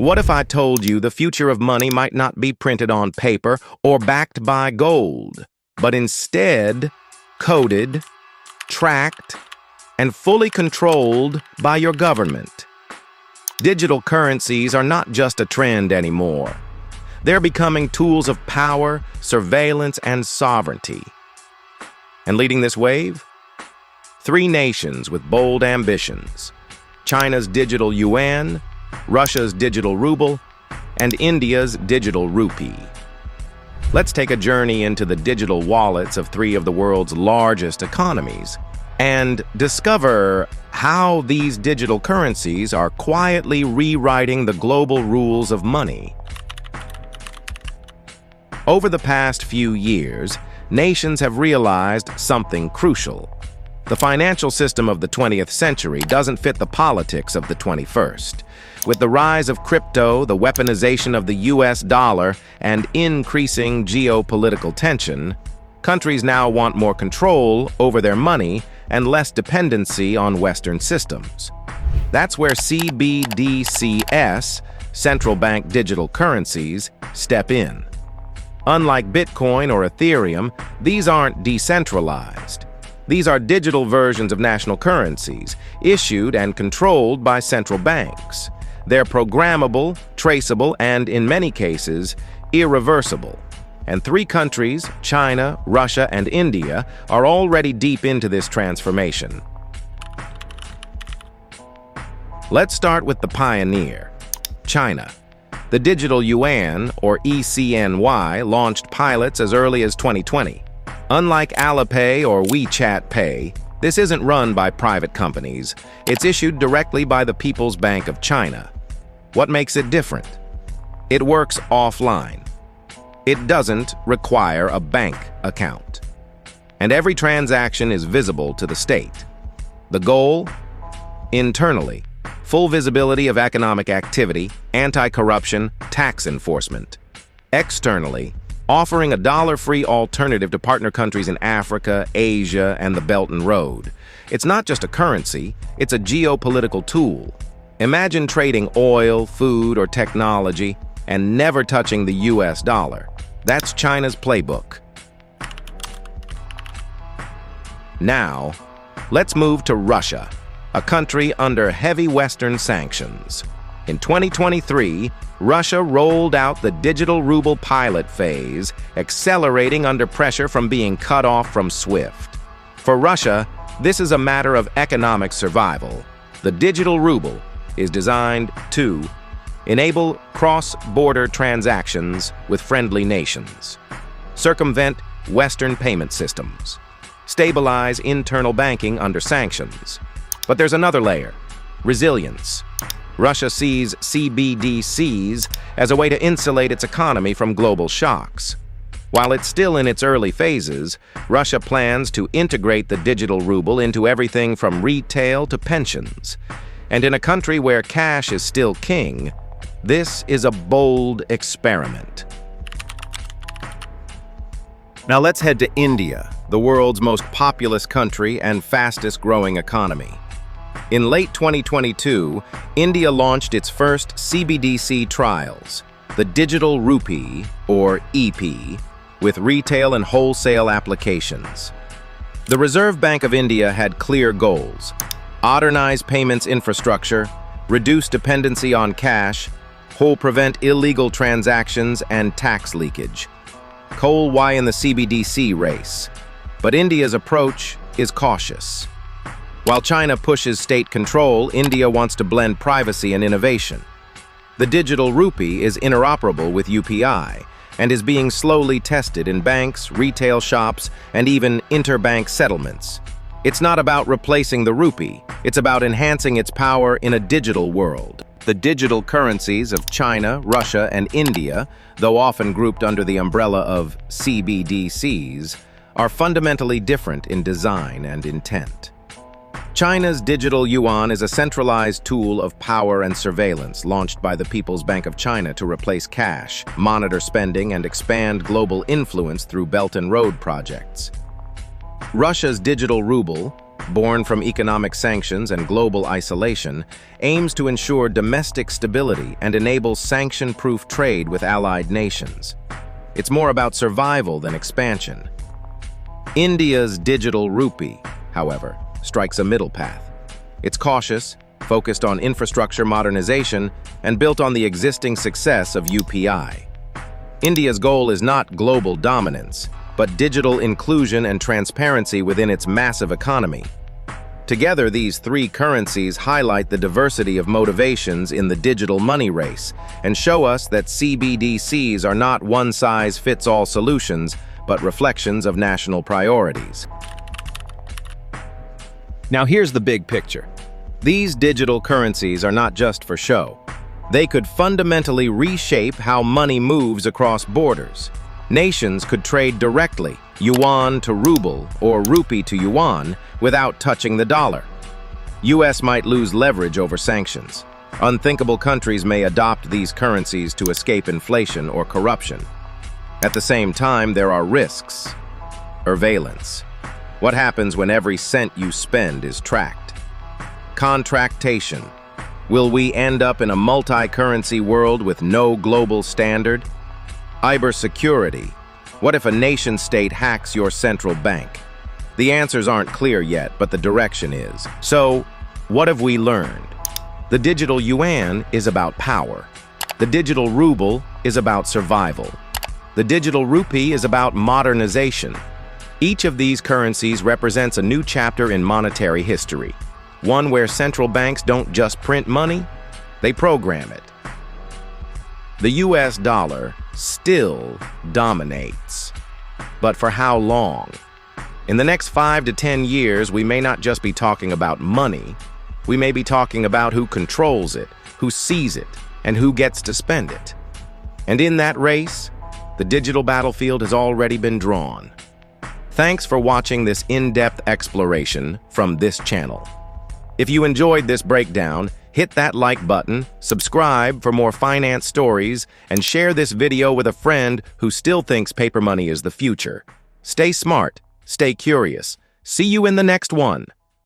What if I told you the future of money might not be printed on paper or backed by gold, but instead coded, tracked, and fully controlled by your government? Digital currencies are not just a trend anymore. They're becoming tools of power, surveillance, and sovereignty. And leading this wave? Three nations with bold ambitions: China's digital Yuan, Russia's digital Ruble, and India's digital Rupee. Let's take a journey into the digital wallets of three of the world's largest economies and discover how these digital currencies are quietly rewriting the global rules of money. Over the past few years, nations have realized something crucial. The financial system of the 20th century doesn't fit the politics of the 21st. With the rise of crypto, the weaponization of the US dollar, and increasing geopolitical tension, countries now want more control over their money and less dependency on Western systems. That's where CBDCs, central bank digital currencies, step in. Unlike Bitcoin or Ethereum, these aren't decentralized. These are digital versions of national currencies, issued and controlled by central banks. They're programmable, traceable, and in many cases, irreversible. And three countries, China, Russia, and India, are already deep into this transformation. Let's start with the pioneer, China. The digital Yuan, or ECNY, launched pilots as early as 2020. Unlike Alipay or WeChat Pay, this isn't run by private companies. It's issued directly by the People's Bank of China. What makes it different? It works offline. It doesn't require a bank account. And every transaction is visible to the state. The goal? Internally, full visibility of economic activity, anti-corruption, tax enforcement. Externally, offering a dollar-free alternative to partner countries in Africa, Asia, and the Belt and Road. It's not just a currency, it's a geopolitical tool. Imagine trading oil, food, or technology and never touching the US dollar. That's China's playbook. Now, let's move to Russia, a country under heavy Western sanctions. In 2023, Russia rolled out the digital ruble pilot phase, accelerating under pressure from being cut off from SWIFT. For Russia, this is a matter of economic survival. The digital ruble is designed to enable cross-border transactions with friendly nations, circumvent Western payment systems, stabilize internal banking under sanctions. But there's another layer: resilience. Russia sees CBDCs as a way to insulate its economy from global shocks. While it's still in its early phases, Russia plans to integrate the digital ruble into everything from retail to pensions. And in a country where cash is still king, this is a bold experiment. Now let's head to India, the world's most populous country and fastest-growing economy. In late 2022, India launched its first CBDC trials, the Digital Rupee, or EP, with retail and wholesale applications. The Reserve Bank of India had clear goals: modernize payments infrastructure, reduce dependency on cash, prevent illegal transactions and tax leakage. Coal why in the CBDC race. But India's approach is cautious. While China pushes state control, India wants to blend privacy and innovation. The digital rupee is interoperable with UPI and is being slowly tested in banks, retail shops, and even interbank settlements. It's not about replacing the rupee, it's about enhancing its power in a digital world. The digital currencies of China, Russia, and India, though often grouped under the umbrella of CBDCs, are fundamentally different in design and intent. China's digital yuan is a centralized tool of power and surveillance launched by the People's Bank of China to replace cash, monitor spending, and expand global influence through Belt and Road projects. Russia's digital ruble, born from economic sanctions and global isolation, aims to ensure domestic stability and enable sanction-proof trade with allied nations. It's more about survival than expansion. India's digital rupee, however, strikes a middle path. It's cautious, focused on infrastructure modernization, and built on the existing success of UPI. India's goal is not global dominance, but digital inclusion and transparency within its massive economy. Together, these three currencies highlight the diversity of motivations in the digital money race and show us that CBDCs are not one-size-fits-all solutions, but reflections of national priorities. Now here's the big picture. These digital currencies are not just for show. They could fundamentally reshape how money moves across borders. Nations could trade directly, Yuan to Ruble or Rupee to Yuan, without touching the dollar. US might lose leverage over sanctions. Unthinkable countries may adopt these currencies to escape inflation or corruption. At the same time, there are risks. Surveillance. What happens when every cent you spend is tracked? Contractation. Will we end up in a multi-currency world with no global standard? Cybersecurity. What if a nation-state hacks your central bank? The answers aren't clear yet, but the direction is. So, what have we learned? The digital yuan is about power. The digital ruble is about survival. The digital rupee is about modernization. Each of these currencies represents a new chapter in monetary history, one where central banks don't just print money, they program it. The US dollar still dominates. But for how long? In the next 5 to 10 years, we may not just be talking about money, we may be talking about who controls it, who sees it, and who gets to spend it. And in that race, the digital battlefield has already been drawn. Thanks for watching this in-depth exploration from this channel. If you enjoyed this breakdown, hit that like button, subscribe for more finance stories, and share this video with a friend who still thinks paper money is the future. Stay smart, stay curious. See you in the next one.